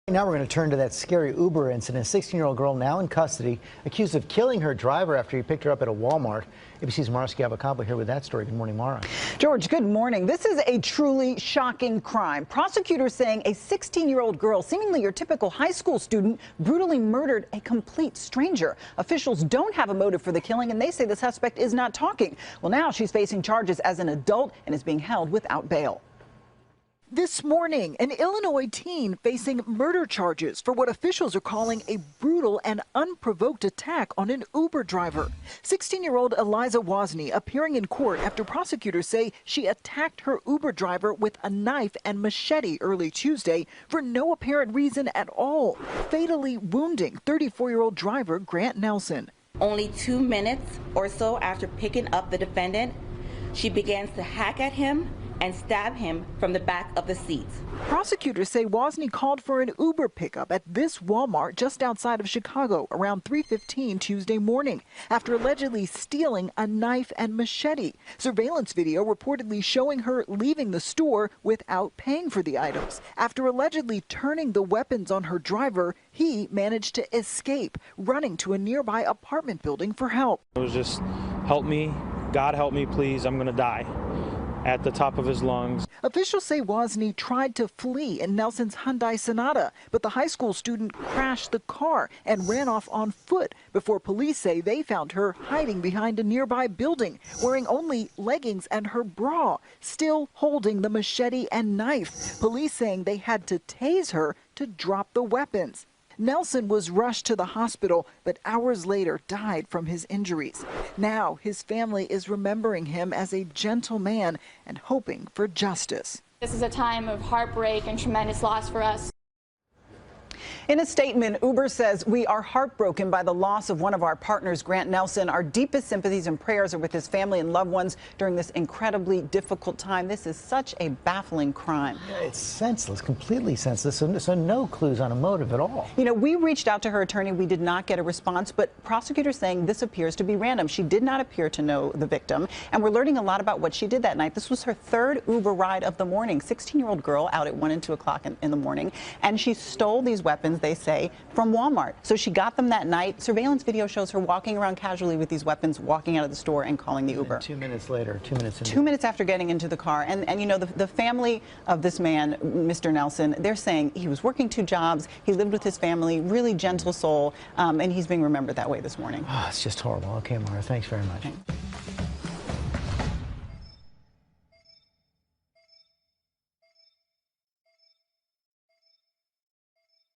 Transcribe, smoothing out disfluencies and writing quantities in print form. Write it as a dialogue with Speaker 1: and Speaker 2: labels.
Speaker 1: Now we're going to turn to that scary Uber incident. A 16-year-old girl now in custody, accused of killing her driver after he picked her up at a Walmart. ABC's Mara Schiavocampo here with that story. Good morning, Mara.
Speaker 2: George, good morning. This is a truly shocking crime. Prosecutors saying a 16-year-old girl, seemingly your typical high school student, brutally murdered a complete stranger. Officials don't have a motive for the killing, and they say the suspect is not talking. Well, now she's facing charges as an adult and is being held without bail.
Speaker 3: This morning, an Illinois teen facing murder charges for what officials are calling a brutal and unprovoked attack on an Uber driver. 16-year-old Eliza Wozni appearing in court after prosecutors say she attacked her Uber driver with a knife and machete early Tuesday for no apparent reason at all, fatally wounding 34-year-old driver Grant Nelson.
Speaker 4: Only 2 minutes or so after picking up the defendant, she begins to hack at him and stab him from the back of the seat.
Speaker 3: Prosecutors say Wozni called for an Uber pickup at this Walmart just outside of Chicago around 3:15 Tuesday morning after allegedly stealing a knife and machete. Surveillance video reportedly showing her leaving the store without paying for the items. After allegedly turning the weapons on her driver, he managed to escape, running to a nearby apartment building for help.
Speaker 5: It was just, help me, God help me, please, I'm gonna die, at the top of his lungs.
Speaker 3: Officials say Wozni tried to flee in Nelson's Hyundai Sonata, but the high school student crashed the car and ran off on foot before police say they found her hiding behind a nearby building, wearing only leggings and her bra, still holding the machete and knife. Police saying they had to tase her to drop the weapons. Nelson was rushed to the hospital, but hours later died from his injuries. Now his family is remembering him as a gentle man and hoping for justice.
Speaker 6: This is a time of heartbreak and tremendous loss for us.
Speaker 2: In a statement, Uber says, "We are heartbroken by the loss of one of our partners, Grant Nelson. Our deepest sympathies and prayers are with his family and loved ones during this incredibly difficult time." This is such a baffling crime.
Speaker 1: Yeah, it's senseless, completely senseless, so no clues on a motive at all.
Speaker 2: You know, we reached out to her attorney. We did not get a response, but prosecutors saying this appears to be random. She did not appear to know the victim, and we're learning a lot about what she did that night. This was her third Uber ride of the morning. 16-year-old girl out at 1 and 2 o'clock in the morning, and she stole these weapons, they say, from Walmart. So she got them that night. Surveillance video shows her walking around casually with these weapons, walking out of the store and calling the Uber.
Speaker 1: And 2 minutes later, 2 minutes into
Speaker 2: 2 minutes after getting into the car. And you know, the family of this man, Mr. Nelson, they're saying he was working 2 jobs, he lived with his family, really gentle soul, and he's being remembered that way this morning.
Speaker 1: Oh, it's just horrible. Okay, Mara, thanks very much.